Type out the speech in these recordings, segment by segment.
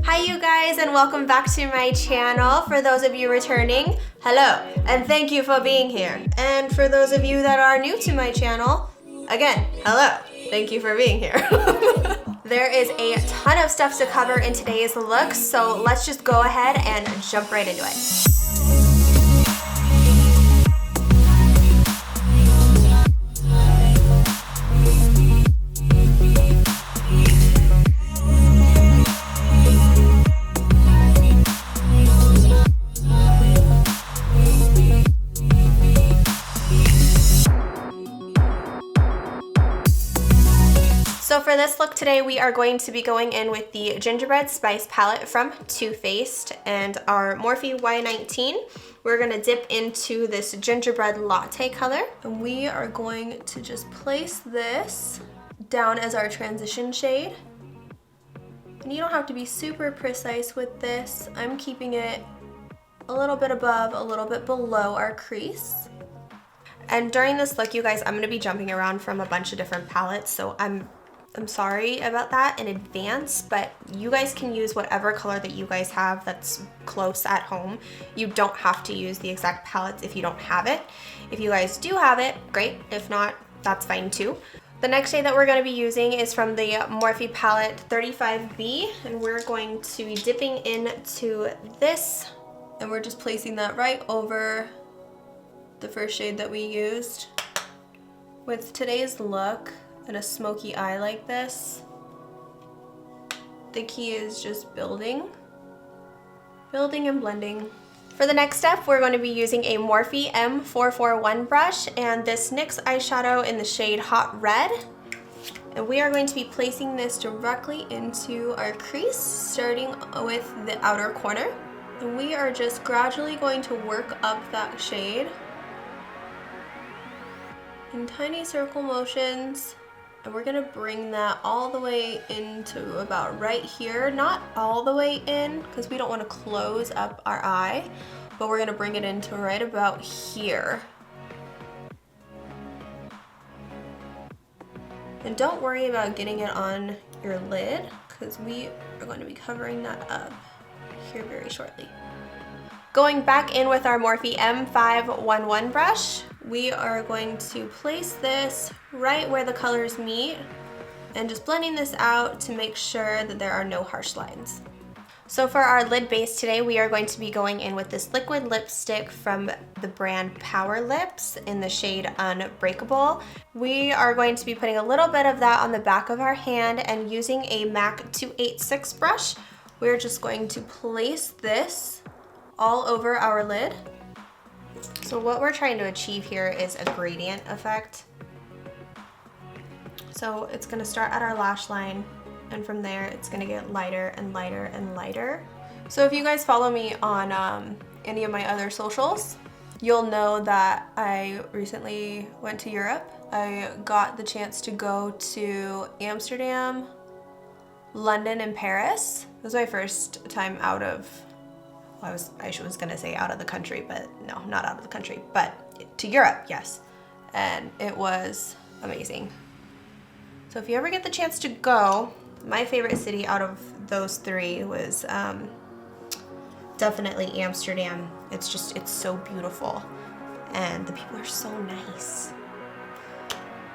Hi you guys, and welcome back to my channel. For those of you returning, hello, and thank you for being here. And for those of you that are new to my channel, again, hello, thank you for being here. There is a ton of stuff to cover in today's look, so let's just go ahead and jump right into it. So for this look today, we are going to be going in with the Gingerbread Spice palette from Too Faced and our Morphe Y19. We're gonna dip into this gingerbread latte color. And we are going to just place this down as our transition shade. And you don't have to be super precise with this. I'm keeping it a little bit above, a little bit below our crease. And during this look, you guys, I'm gonna be jumping around from a bunch of different palettes, so I'm sorry about that in advance, but you guys can use whatever color that you guys have that's close at home. You don't have to use the exact palettes if you don't have it. If you guys do have it, great. If not, that's fine too. The next shade that we're going to be using is from the Morphe palette 35B, and we're going to be dipping into this, and we're just placing that right over the first shade that we used. With today's look, and a smoky eye like this, the key is just building and blending. For the next step, we're going to be using a Morphe M441 brush and this NYX eyeshadow in the shade Hot Red. And we are going to be placing this directly into our crease, starting with the outer corner. And we are just gradually going to work up that shade in tiny circle motions. And we're gonna bring that all the way into about right here. Not all the way in, because we don't want to close up our eye, but we're gonna bring it into right about here. And don't worry about getting it on your lid, because we are going to be covering that up here very shortly. Going back in with our Morphe M511 brush, we are going to place this right where the colors meet and just blending this out to make sure that there are no harsh lines. So for our lid base today, we are going to be going in with this liquid lipstick from the brand Power Lips in the shade Unbreakable. We are going to be putting a little bit of that on the back of our hand, and using a MAC 286 brush, we're just going to place this all over our lid. So what we're trying to achieve here is a gradient effect. So it's gonna start at our lash line, and from there it's gonna get lighter and lighter and lighter. So if you guys follow me on any of my other socials, you'll know that I recently went to Europe. I got the chance to go to Amsterdam, London, and Paris. It was my first time out of, I was gonna say out of the country, but no, not out of the country, but to Europe, yes. And it was amazing. So if you ever get the chance to go, my favorite city out of those three was definitely Amsterdam. It's so beautiful. And the people are so nice.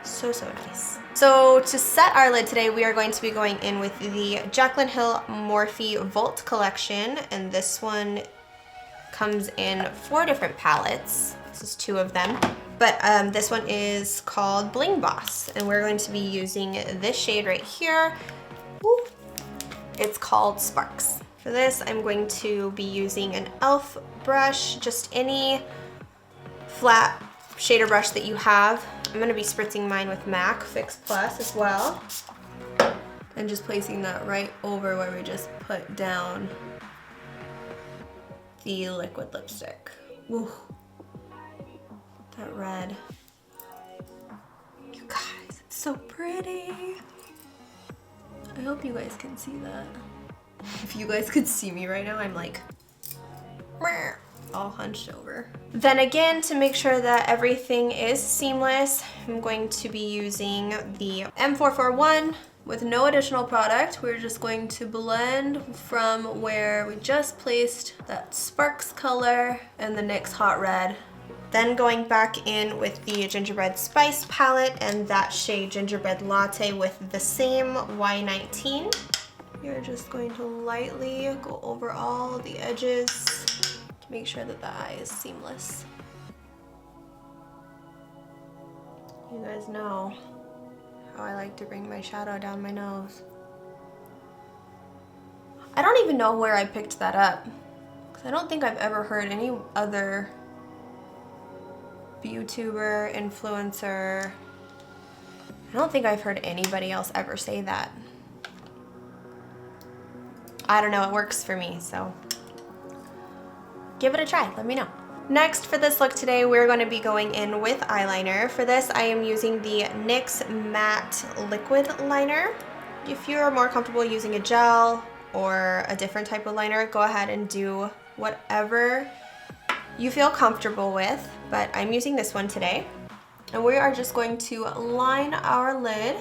So nice. So to set our lid today, we are going to be going in with the Jaclyn Hill Morphe Volt collection, and this one comes in 4 different palettes. This is 2 of them, but this one is called Bling Boss, and we're going to be using this shade right here. Ooh. It's called Sparks. For this, I'm going to be using an e.l.f. brush, just any flat shader brush that you have. I'm going to be spritzing mine with MAC Fix Plus as well, and just placing that right over where we just put down the liquid lipstick. Ooh, that red. You guys, it's so pretty. I hope you guys can see that. If you guys could see me right now, I'm like all hunched over. Then again, to make sure that everything is seamless, I'm going to be using the M441 With no additional product, we're just going to blend from where we just placed that Sparks color and the NYX Hot Red. Then going back in with the Gingerbread Spice palette and that shade Gingerbread Latte with the same Y19. You're just going to lightly go over all the edges to make sure that the eye is seamless. You guys know how I like to bring my shadow down my nose. I don't even know where I picked that up, because I don't think I've ever heard any other YouTuber, influencer, I don't think I've heard anybody else ever say that. I don't know, it works for me, so give it a try, let me know. Next for this look today, we're going to be going in with eyeliner. For this, I am using the NYX Matte Liquid Liner. If you're more comfortable using a gel or a different type of liner, go ahead and do whatever you feel comfortable with, but I'm using this one today. And we are just going to line our lid.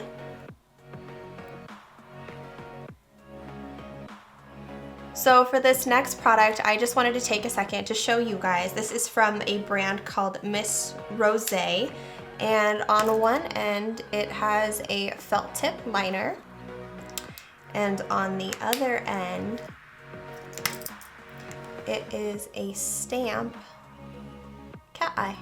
So for this next product, I just wanted to take a second to show you guys. This is from a brand called Miss Rosé, and on one end it has a felt tip liner, and on the other end it is a stamp cat eye.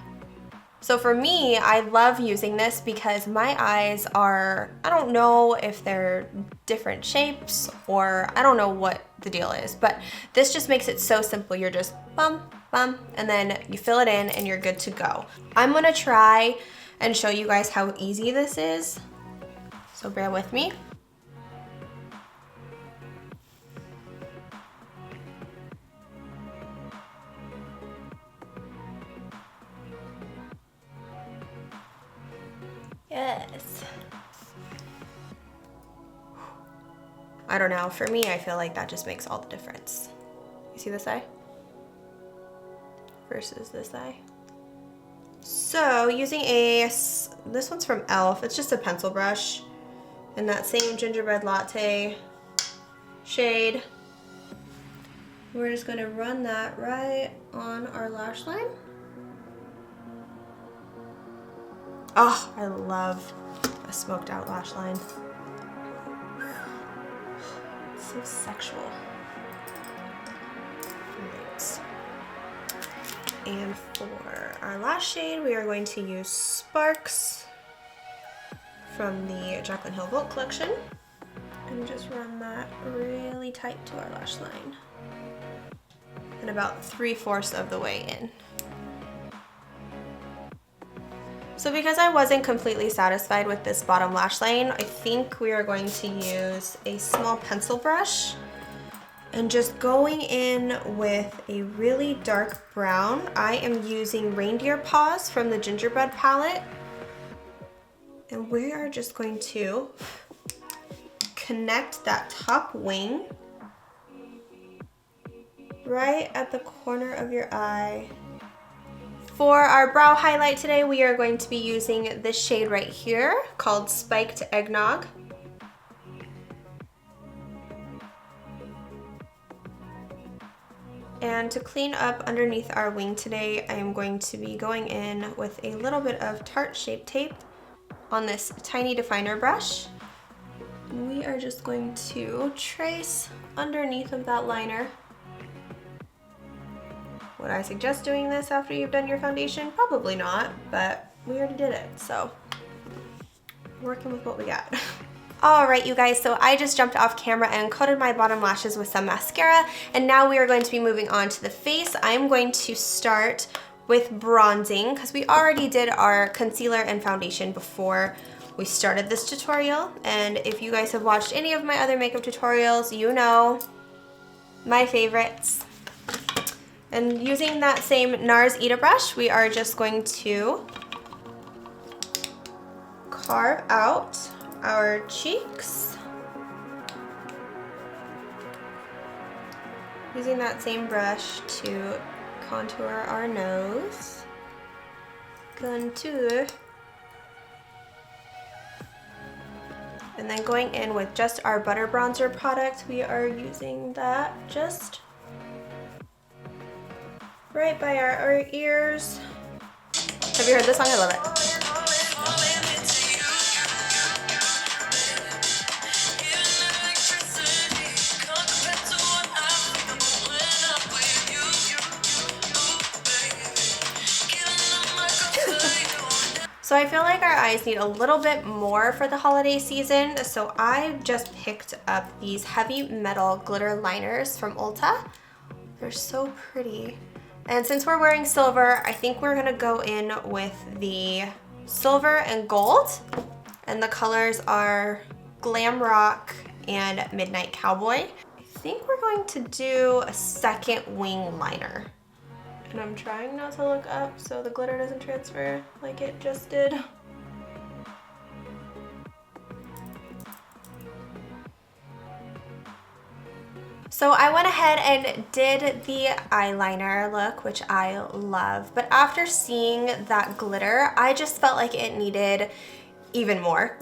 So for me, I love using this because my eyes are, I don't know if they're different shapes or I don't know what the deal is, but this just makes it so simple. You're just bum, bum, and then you fill it in and you're good to go. I'm gonna try and show you guys how easy this is, so bear with me. Yes. I don't know, for me, I feel like that just makes all the difference. You see this eye? Versus this eye. So using this one's from e.l.f. It's just a pencil brush in that same Gingerbread Latte shade. We're just gonna run that right on our lash line. Oh, I love a smoked out lash line. It's so sexual. Right. And for our last shade, we are going to use Sparks from the Jaclyn Hill Vault collection. And just run that really tight to our lash line. And about 3/4 of the way in. So because I wasn't completely satisfied with this bottom lash line, I think we are going to use a small pencil brush and just going in with a really dark brown. I am using Reindeer Paws from the Gingerbread palette. And we are just going to connect that top wing right at the corner of your eye. For our brow highlight today, we are going to be using this shade right here called Spiked Eggnog. And to clean up underneath our wing today, I am going to be going in with a little bit of Tarte Shape Tape on this tiny definer brush. And we are just going to trace underneath of that liner. Would I suggest doing this after you've done your foundation? Probably not, but we already did it, so working with what we got. All right, you guys, so I just jumped off camera and coated my bottom lashes with some mascara, and now we are going to be moving on to the face. I'm going to start with bronzing because we already did our concealer and foundation before we started this tutorial, and if you guys have watched any of my other makeup tutorials, you know my favorites. And using that same Nars Ita brush, we are just going to carve out our cheeks. Using that same brush to contour our nose. Contour. And then going in with just our Butter Bronzer product, we are using that just right by our ears. Have you heard this song? I love it. So I feel like our eyes need a little bit more for the holiday season, so I just picked up these heavy metal glitter liners from Ulta. They're so pretty. And since we're wearing silver, I think we're gonna go in with the silver and gold. And the colors are Glam Rock and Midnight Cowboy. I think we're going to do a second wing liner. And I'm trying not to look up so the glitter doesn't transfer like it just did. So I went ahead and did the eyeliner look, which I love. But after seeing that glitter, I just felt like it needed even more.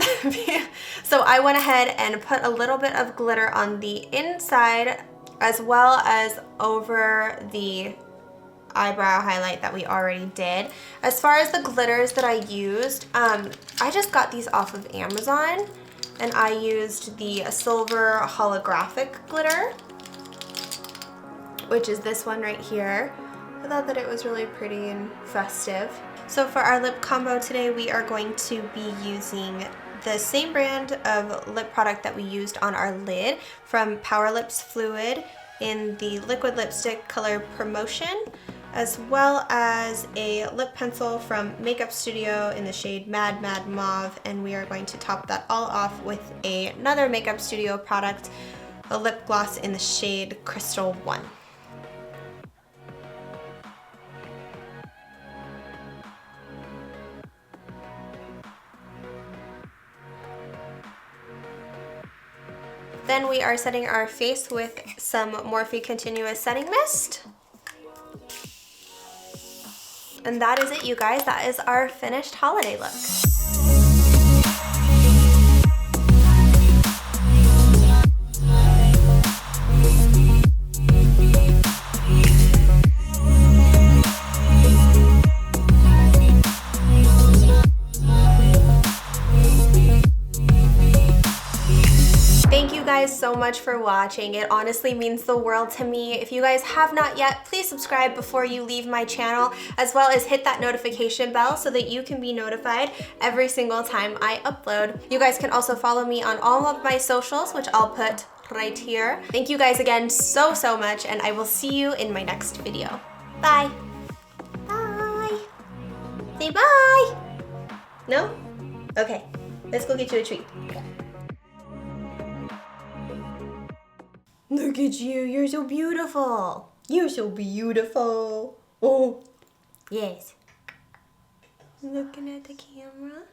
So I went ahead and put a little bit of glitter on the inside as well as over the eyebrow highlight that we already did. As far as the glitters that I used, I just got these off of Amazon, and I used the silver holographic glitter, which is this one right here. I thought that it was really pretty and festive. So for our lip combo today, we are going to be using the same brand of lip product that we used on our lid from Power Lips Fluid in the liquid lipstick color Promotion, as well as a lip pencil from Makeup Studio in the shade Mad Mad Mauve, and we are going to top that all off with another Makeup Studio product, a lip gloss in the shade Crystal 1. Then we are setting our face with some Morphe Continuous Setting Mist. And that is it, you guys. That is our finished holiday look. Thank you guys so much for watching. It honestly means the world to me. If you guys have not yet, please subscribe before you leave my channel, as well as hit that notification bell so that you can be notified every single time I upload. You guys can also follow me on all of my socials, which I'll put right here. Thank you guys again so much, and I will see you in my next video. Bye. Bye. Say bye. No? Okay, let's go get you a treat. Look at you, you're so beautiful. You're so beautiful. Oh, yes. Looking at the camera.